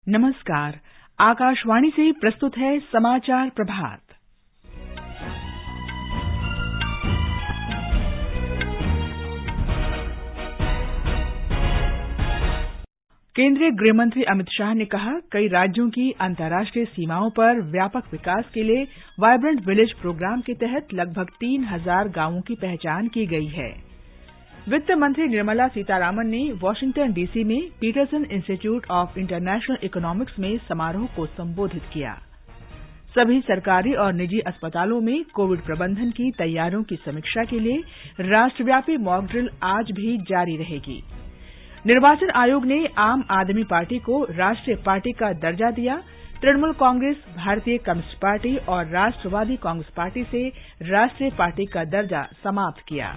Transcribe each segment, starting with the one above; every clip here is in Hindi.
नमस्कार। आकाशवाणी से प्रस्तुत है समाचार प्रभात। केंद्रीय गृह मंत्री अमित शाह ने कहा, कई राज्यों की अंतर्राष्ट्रीय सीमाओं पर व्यापक विकास के लिए वाइब्रेंट विलेज प्रोग्राम के तहत लगभग 3000 गांवों की पहचान की गई है। वित्त मंत्री निर्मला सीतारामन ने वाशिंगटन डीसी में Peterson Institute of International Economics में समारोह को संबोधित किया। सभी सरकारी और निजी अस्पतालों में कोविड प्रबंधन की तैयारियों की समीक्षा के लिए राष्ट्रव्यापी मॉक ड्रिल आज भी जारी रहेगी। निर्वाचन आयोग ने आम आदमी पार्टी को राष्ट्रीय पार्टी का दर्जा दिया। तृणमूल कांग्रेस, भारतीय कम्युनिस्ट पार्टी और राष्ट्रवादी कांग्रेस पार्टी से राष्ट्रीय पार्टी का दर्जा समाप्त किया।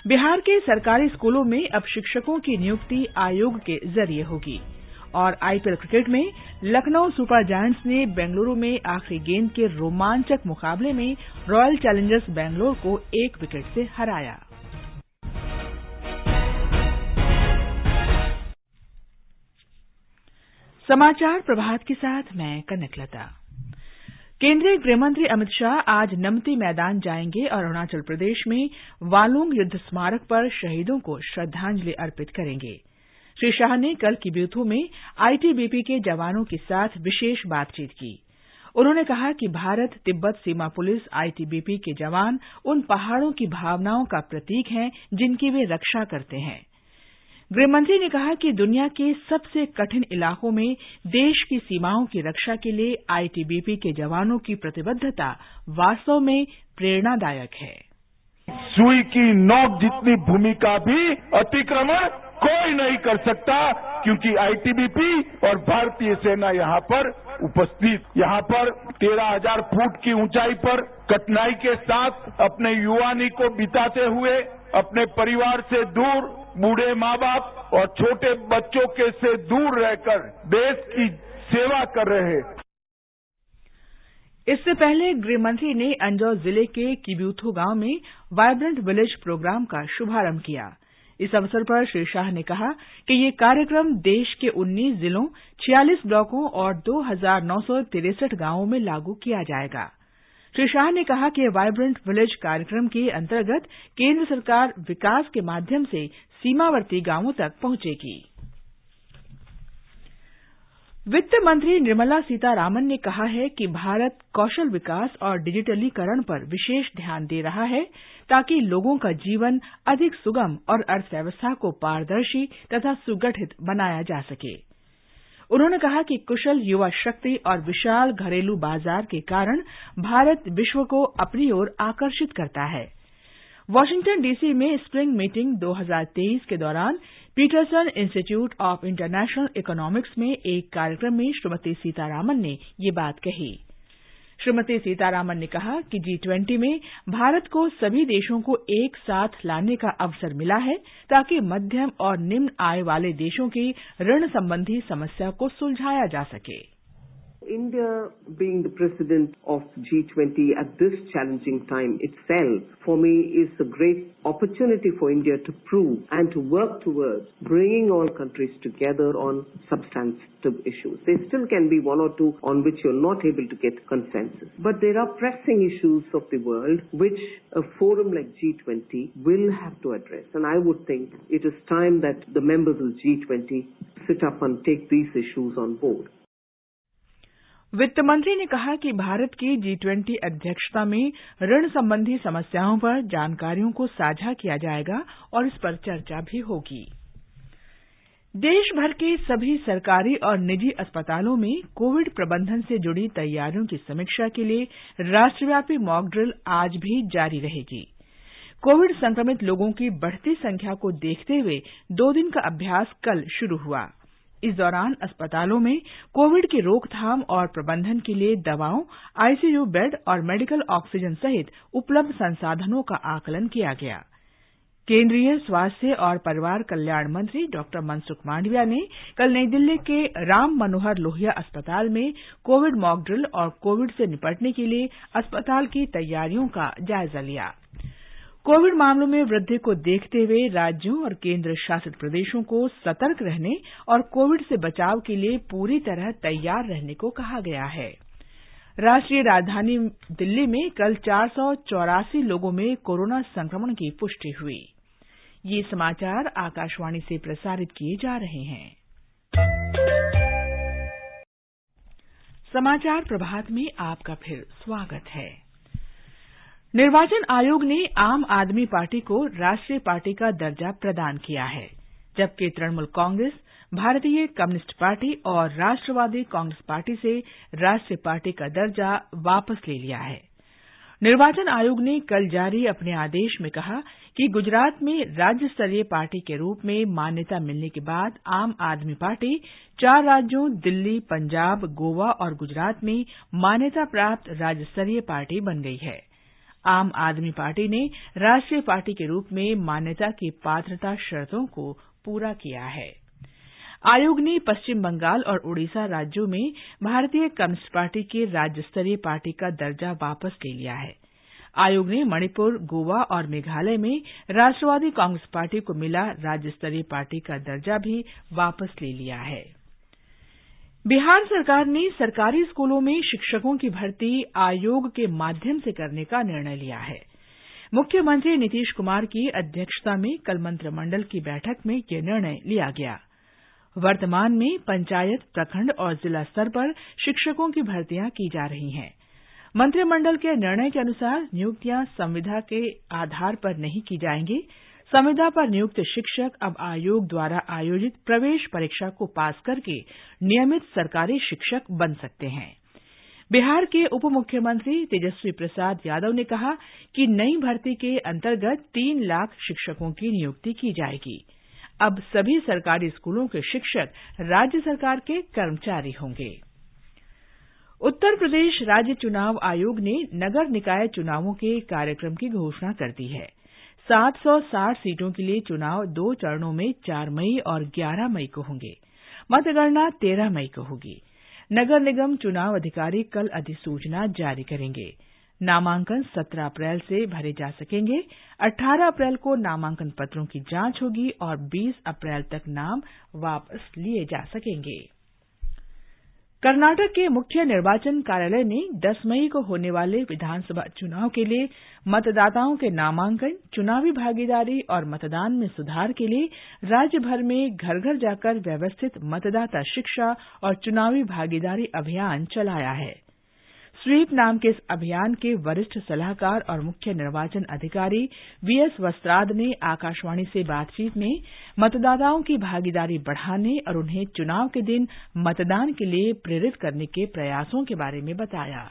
बिहार के सरकारी स्कूलों में अब शिक्षकों की नियुक्ति आयोग के जरिए होगी। और आईपीएल क्रिकेट में लखनऊ सुपर जायंट्स ने बेंगलुरु में आखिरी गेंद के रोमांचक मुकाबले में रॉयल चैलेंजर्स बेंगलुरु को 1 विकेट से हराया। समाचार प्रभात के साथ मैं कनकलता। केंद्रीय गृहमंत्री अमित शाह आज नमती मैदान जाएंगे और अरुणाचल प्रदेश में वालोंग युद्ध स्मारक पर शहीदों को श्रद्धांजलि अर्पित करेंगे। श्री शाह ने कल किब्यूथू में आईटीबीपी के जवानों के साथ विशेष बातचीत की। उन्होंने कहा कि भारत तिब्बत सीमा पुलिस आईटीबीपी के जवान उन पहाड़ों की भावनाओं का प्रतीक हैं जिनकी वे रक्षा करते हैं। गृहमंत्री ने कहा कि दुनिया के सबसे कठिन इलाकों में देश की सीमाओं की रक्षा के लिए आईटीबीपी के जवानों की प्रतिबद्धता वास्तव में प्रेरणादायक है। सुई की नोक जितनी भूमिका भी अतिक्रमण कोई नहीं कर सकता, क्योंकि आईटीबीपी और भारतीय सेना यहाँ पर उपस्थित, यहाँ पर 13,000 फुट की ऊंचाई पर कठिनाई के साथ अपने युवानी को बिताते हुए अपने परिवार से दूर, बूढ़े माँ बाप और छोटे बच्चों के से दूर रहकर देश की सेवा कर रहे हैं। इससे पहले गृहमंत्री ने अंजौ जिले के किब्यूथू गांव में वाइब्रेंट विलेज प्रोग्राम का शुभारंभ किया। इस अवसर पर श्री शाह ने कहा कि ये कार्यक्रम देश के 19 जिलों, 46 ब्लॉकों और 2963 गांवों में लागू किया जाएगा। श्री शाह ने कहा कि वाइब्रेंट विलेज कार्यक्रम के अंतर्गत केंद्र सरकार विकास के माध्यम से सीमावर्ती गांवों तक पहुंचेगी। वित्त मंत्री निर्मला सीतारामन ने कहा है कि भारत कौशल विकास और डिजिटलीकरण पर विशेष ध्यान दे रहा है ताकि लोगों का जीवन अधिक सुगम और अर्थव्यवस्था को पारदर्शी तथा सुगठित बनाया जा सके। उन्होंने कहा कि कुशल युवा शक्ति और विशाल घरेलू बाजार के कारण भारत विश्व को अपनी ओर आकर्षित करता है। वाशिंगटन डीसी में स्प्रिंग मीटिंग 2023 के दौरान Peterson Institute of International Economics में एक कार्यक्रम में श्रीमती सीतारामन ने ये बात कही। श्रीमती सीतारामन ने कहा कि G20 में भारत को सभी देशों को एक साथ लाने का अवसर मिला है ताकि मध्यम और निम्न आय वाले देशों की ऋण संबंधी समस्या को सुलझाया जा सके। India being the president of G20 at this challenging time itself, for me, is a great opportunity for India to prove and to work towards bringing all countries together on substantive issues. There still can be one or two on which you're not able to get consensus. But there are pressing issues of the world which a forum like G20 will have to address. And I would think it is time that the members of G20 sit up and take these issues on board. वित्त मंत्री ने कहा कि भारत की G20 अध्यक्षता में ऋण संबंधी समस्याओं पर जानकारियों को साझा किया जाएगा और इस पर चर्चा भी होगी। देश भर के सभी सरकारी और निजी अस्पतालों में कोविड प्रबंधन से जुड़ी तैयारियों की समीक्षा के लिए राष्ट्रव्यापी मॉक ड्रिल आज भी जारी रहेगी। कोविड संक्रमित लोगों की बढ़ती संख्या को देखते हुए 2 दिन का अभ्यास कल शुरू हुआ। इस दौरान अस्पतालों में कोविड की रोकथाम और प्रबंधन के लिए दवाओं, आईसीयू बेड और मेडिकल ऑक्सीजन सहित उपलब्ध संसाधनों का आकलन किया गया। केंद्रीय स्वास्थ्य और परिवार कल्याण मंत्री डॉक्टर मनसुख मांडविया ने कल नई दिल्ली के राम मनोहर लोहिया अस्पताल में कोविड मॉक ड्रिल और कोविड से निपटने के लिए अस्पताल की तैयारियों का जायजा लिया। कोविड मामलों में वृद्धि को देखते हुए राज्यों और केंद्र शासित प्रदेशों को सतर्क रहने और कोविड से बचाव के लिए पूरी तरह तैयार रहने को कहा गया है। राष्ट्रीय राजधानी दिल्ली में कल 484 लोगों में कोरोना संक्रमण की पुष्टि हुई। ये समाचार आकाशवाणी से प्रसारित किए जा रहे हैं। समाचार प्रभात में आपका फिर स्वागत है। निर्वाचन आयोग ने आम आदमी पार्टी को राष्ट्रीय पार्टी का दर्जा प्रदान किया है, जबकि तृणमूल कांग्रेस, भारतीय कम्युनिस्ट पार्टी और राष्ट्रवादी कांग्रेस पार्टी से राष्ट्रीय पार्टी का दर्जा वापस ले लिया है। निर्वाचन आयोग ने कल जारी अपने आदेश में कहा कि गुजरात में राज्य स्तरीय पार्टी के रूप में मान्यता मिलने के बाद आम आदमी पार्टी 4 राज्यों दिल्ली, पंजाब, गोवा और गुजरात में मान्यता प्राप्त राज्य स्तरीय पार्टी बन गई है। आम आदमी पार्टी ने राष्ट्रीय पार्टी के रूप में मान्यता की पात्रता शर्तों को पूरा किया है। आयोग ने पश्चिम बंगाल और ओडिशा राज्यों में भारतीय कम्युनिस्ट पार्टी के राज्य स्तरीय पार्टी का दर्जा वापस ले लिया है। आयोग ने मणिपुर, गोवा और मेघालय में राष्ट्रवादी कांग्रेस पार्टी को मिला राज्य स्तरीय पार्टी का दर्जा भी वापस ले लिया है। बिहार सरकार ने सरकारी स्कूलों में शिक्षकों की भर्ती आयोग के माध्यम से करने का निर्णय लिया है। मुख्यमंत्री नीतीश कुमार की अध्यक्षता में कल मंत्रिमंडल की बैठक में यह निर्णय लिया गया। वर्तमान में पंचायत, प्रखंड और जिला स्तर पर शिक्षकों की भर्तियां की जा रही हैं। मंत्रिमंडल के निर्णय के अनुसार नियुक्तियां संविदा के आधार पर नहीं की जाएंगी। संविदा पर नियुक्त शिक्षक अब आयोग द्वारा आयोजित प्रवेश परीक्षा को पास करके नियमित सरकारी शिक्षक बन सकते हैं। बिहार के उप मुख्यमंत्री तेजस्वी प्रसाद यादव ने कहा कि नई भर्ती के अंतर्गत 3 लाख शिक्षकों की नियुक्ति की जाएगी। अब सभी सरकारी स्कूलों के शिक्षक राज्य सरकार के कर्मचारी होंगे। उत्तर प्रदेश राज्य चुनाव आयोग ने नगर निकाय चुनावों के कार्यक्रम की घोषणा कर दी है। 760 सीटों के लिए चुनाव 2 चरणों में 4 मई और 11 मई को होंगे। मतगणना 13 मई को होगी। नगर निगम चुनाव अधिकारी कल अधिसूचना जारी करेंगे। नामांकन 17 अप्रैल से भरे जा सकेंगे। 18 अप्रैल को नामांकन पत्रों की जांच होगी और 20 अप्रैल तक नाम वापस लिए जा सकेंगे। कर्नाटक के मुख्य निर्वाचन कार्यालय ने 10 मई को होने वाले विधानसभा चुनाव के लिए मतदाताओं के नामांकन, चुनावी भागीदारी और मतदान में सुधार के लिए राज्य भर में घर घर जाकर व्यवस्थित मतदाता शिक्षा और चुनावी भागीदारी अभियान चलाया है। स्वीप नाम के इस अभियान के वरिष्ठ सलाहकार और मुख्य निर्वाचन अधिकारी वीएस वस्त्राद ने आकाशवाणी से बातचीत में मतदाताओं की भागीदारी बढ़ाने और उन्हें चुनाव के दिन मतदान के लिए प्रेरित करने के प्रयासों के बारे में बताया।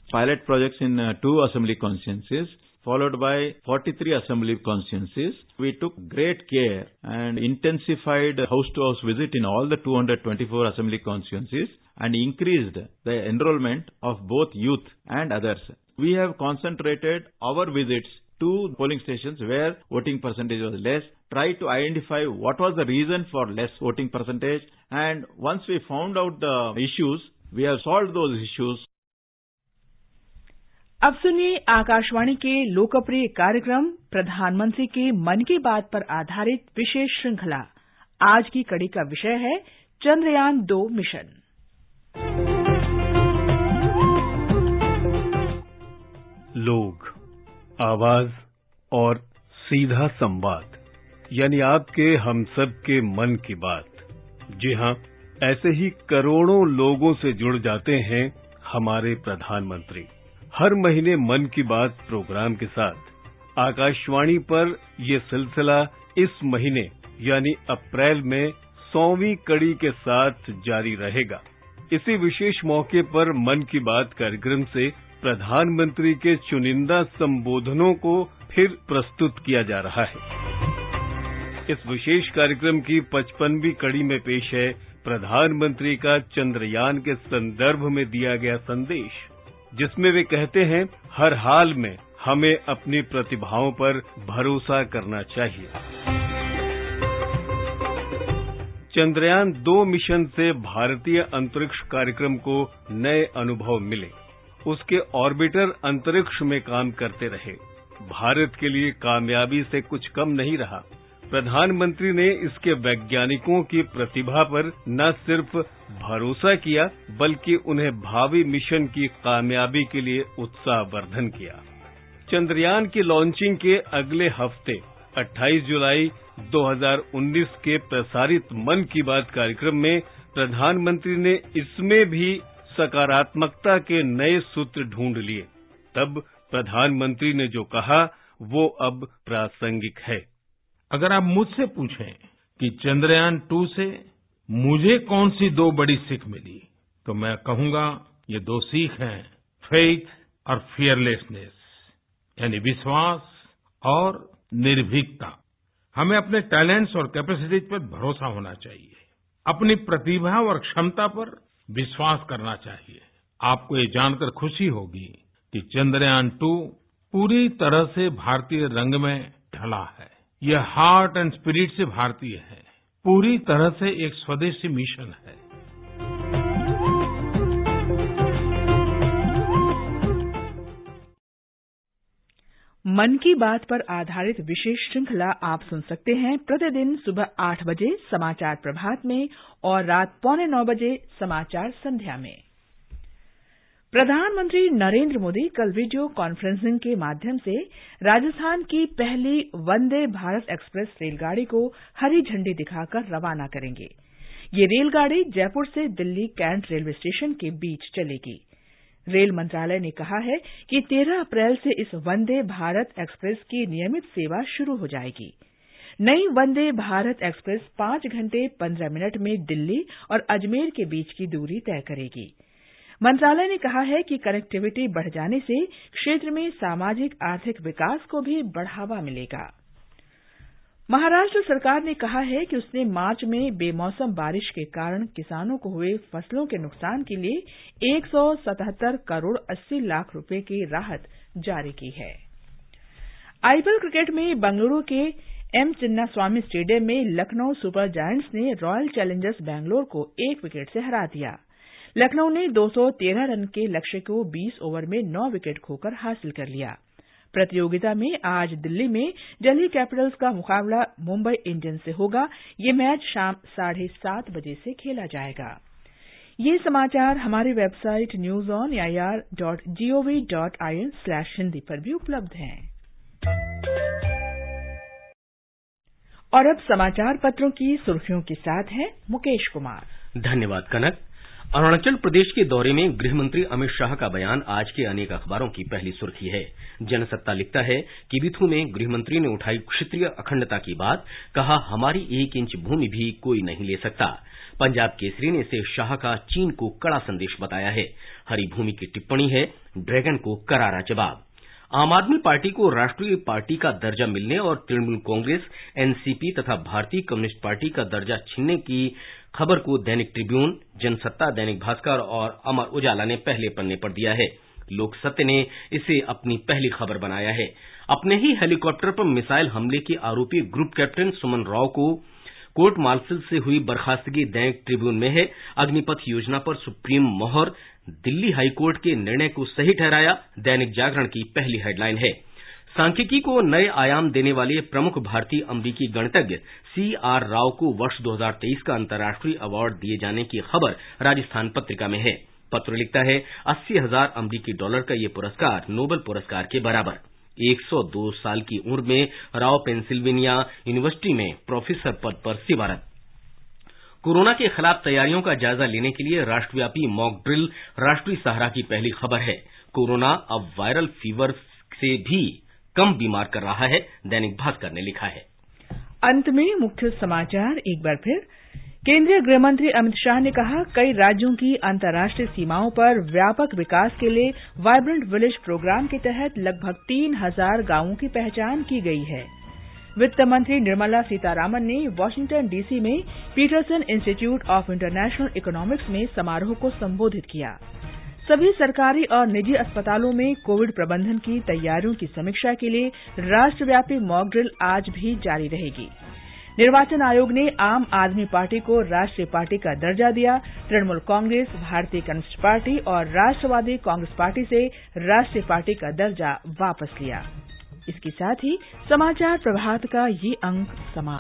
Pilot projects in 2 assembly constituencies, followed by 43 assembly constituencies. We took great care and intensified house-to-house visit in all the 224 assembly constituencies and increased the enrollment of both youth and others. We have concentrated our visits to polling stations where voting percentage was less, tried to identify what was the reason for less voting percentage, and once we found out the issues, we have solved those issues. अब सुनिए आकाशवाणी के लोकप्रिय कार्यक्रम प्रधानमंत्री के मन की बात पर आधारित विशेष श्रृंखला। आज की कड़ी का विषय है चंद्रयान 2 मिशन। लोग, आवाज और सीधा संवाद, यानी आपके हम सब के मन की बात। जी हां, ऐसे ही करोड़ों लोगों से जुड़ जाते हैं हमारे प्रधानमंत्री। हर महीने मन की बात प्रोग्राम के साथ आकाशवाणी पर ये सिलसिला इस महीने यानी अप्रैल में 100वीं कड़ी के साथ जारी रहेगा। इसी विशेष मौके पर मन की बात कार्यक्रम से प्रधानमंत्री के चुनिंदा संबोधनों को फिर प्रस्तुत किया जा रहा है। इस विशेष कार्यक्रम की 55वीं कड़ी में पेश है प्रधानमंत्री का चंद्रयान के संदर्भ में दिया गया संदेश, जिसमें वे कहते हैं हर हाल में हमें अपनी प्रतिभाओं पर भरोसा करना चाहिए। चंद्रयान 2 मिशन से भारतीय अंतरिक्ष कार्यक्रम को नए अनुभव मिले। उसके ऑर्बिटर अंतरिक्ष में काम करते रहे। भारत के लिए कामयाबी से कुछ कम नहीं रहा। प्रधानमंत्री ने इसके वैज्ञानिकों की प्रतिभा पर न सिर्फ भरोसा किया, बल्कि उन्हें भावी मिशन की कामयाबी के लिए उत्साहवर्धन किया। चंद्रयान की लॉन्चिंग के अगले हफ्ते 28 जुलाई 2019 के प्रसारित मन की बात कार्यक्रम में प्रधानमंत्री ने इसमें भी सकारात्मकता के नए सूत्र ढूंढ लिए। तब प्रधानमंत्री ने जो कहा वो अब प्रासंगिक है। अगर आप मुझसे पूछें कि चंद्रयान 2 से मुझे कौन सी 2 बड़ी सीख मिली, तो मैं कहूंगा ये 2 सीख हैं, फेथ और फियरलेसनेस, यानी विश्वास और निर्भीकता। हमें अपने टैलेंट्स और कैपेसिटीज पर भरोसा होना चाहिए, अपनी प्रतिभा और क्षमता पर विश्वास करना चाहिए। आपको ये जानकर खुशी होगी कि चंद्रयान 2 पूरी तरह से भारतीय रंग में ढला है। यह हार्ट एंड स्पिरिट से भारतीय है, पूरी तरह से एक स्वदेशी मिशन है। मन की बात पर आधारित विशेष श्रृंखला आप सुन सकते हैं प्रतिदिन सुबह 8 बजे समाचार प्रभात में और रात 8:45 बजे समाचार संध्या में। प्रधानमंत्री नरेंद्र मोदी कल वीडियो कॉन्फ्रेंसिंग के माध्यम से राजस्थान की पहली वंदे भारत एक्सप्रेस रेलगाड़ी को हरी झंडी दिखाकर रवाना करेंगे। ये रेलगाड़ी जयपुर से दिल्ली कैंट रेलवे स्टेशन के बीच चलेगी। रेल मंत्रालय ने कहा है कि 13 अप्रैल से इस वंदे भारत एक्सप्रेस की नियमित सेवा शुरू हो जाएगी। नई वंदे भारत एक्सप्रेस 5 घंटे 15 मिनट में दिल्ली और अजमेर के बीच की दूरी तय करेगी। मंत्रालय ने कहा है कि कनेक्टिविटी बढ़ जाने से क्षेत्र में सामाजिक आर्थिक विकास को भी बढ़ावा मिलेगा। महाराष्ट्र सरकार ने कहा है कि उसने मार्च में बेमौसम बारिश के कारण किसानों को हुए फसलों के नुकसान के लिए 177 करोड़ 80 लाख रुपए की राहत जारी की है। आईपीएल क्रिकेट में बंगलुरु के एम चिन्नास्वामी स्टेडियम में लखनऊ सुपर जायंट्स ने रॉयल चैलेंजर्स बैंगलोर को 1 विकेट से हरा दिया। लखनऊ ने 213 रन के लक्ष्य को 20 ओवर में 9 विकेट खोकर हासिल कर लिया। प्रतियोगिता में आज दिल्ली में दिल्ली कैपिटल्स का मुकाबला मुंबई इंडियंस से होगा। ये मैच शाम 7:30 बजे से खेला जाएगा। ये समाचार हमारी वेबसाइट newsonair.gov.in/hindi पर भी उपलब्ध हैं। और अब समाचार पत्रों की सुर्खियों के साथ हैं मुकेश कुमार। धन्यवाद कनक। अरुणाचल प्रदेश के दौरे में गृहमंत्री अमित शाह का बयान आज के अनेक अखबारों की पहली सुर्खी है। जनसत्ता लिखता है कि किबिथु में गृहमंत्री ने उठाई क्षेत्रीय अखंडता की बात, कहा हमारी 1 इंच भूमि भी कोई नहीं ले सकता। पंजाब केसरी ने इसे शाह का चीन को कड़ा संदेश बताया है। हरी भूमि की टिप्पणी है, ड्रैगन को करारा जवाब। आम आदमी पार्टी को राष्ट्रीय पार्टी का दर्जा मिलने और तृणमूल कांग्रेस, एनसीपी तथा भारतीय कम्युनिस्ट पार्टी का दर्जा छीनने की खबर को दैनिक ट्रिब्यून, जनसत्ता, दैनिक भास्कर और अमर उजाला ने पहले पन्ने पर दिया है। लोक सत्य ने इसे अपनी पहली खबर बनाया है। अपने ही हेलीकॉप्टर पर मिसाइल हमले के आरोपी ग्रुप कैप्टन सुमन राव को कोर्ट मार्शल से हुई बर्खास्तगी दैनिक ट्रिब्यून में है। अग्निपथ योजना पर सुप्रीम मोहर, दिल्ली हाईकोर्ट के निर्णय को सही ठहराया, दैनिक जागरण की पहली हेडलाइन है। सांख्यिकी को नए आयाम देने वाले प्रमुख भारतीय अमेरिकी गणितज्ञ CR राव को वर्ष 2023 का अंतर्राष्ट्रीय अवार्ड दिए जाने की खबर राजस्थान पत्रिका में है। पत्र लिखता है 80,000 अमेरिकी डॉलर का ये पुरस्कार नोबेल पुरस्कार के बराबर। 102 साल की उम्र में राव पेंसिल्वेनिया यूनिवर्सिटी में प्रोफेसर पद पर सेवारत। कोरोना के खिलाफ तैयारियों का जायजा लेने के लिए राष्ट्रव्यापी मॉक ड्रिल राष्ट्रीय सहारा की पहली खबर है। कोरोना अब वायरल फीवर से भी कम बीमार कर रहा है, दैनिक भास्कर ने लिखा है। अंत में मुख्य समाचार एक बार फिर। केंद्रीय गृहमंत्री अमित शाह ने कहा, कई राज्यों की अंतर्राष्ट्रीय सीमाओं पर व्यापक विकास के लिए वाइब्रेंट विलेज प्रोग्राम के तहत लगभग 3,000 गांवों की पहचान की गई है। वित्त मंत्री निर्मला सीतारामन ने वाशिंगटन डीसी में Peterson Institute of International Economics में समारोह को संबोधित किया। सभी सरकारी और निजी अस्पतालों में कोविड प्रबंधन की तैयारियों की समीक्षा के लिए राष्ट्रव्यापी मॉक ड्रिल आज भी जारी रहेगी। निर्वाचन आयोग ने आम आदमी पार्टी को राष्ट्रीय पार्टी का दर्जा दिया। तृणमूल कांग्रेस, भारतीय कम्युनिस्ट पार्टी और राष्ट्रवादी कांग्रेस पार्टी से राष्ट्रीय पार्टी का दर्जा वापस लिया। इसके साथ ही समाचार प्रभात का ये अंक समाप्त।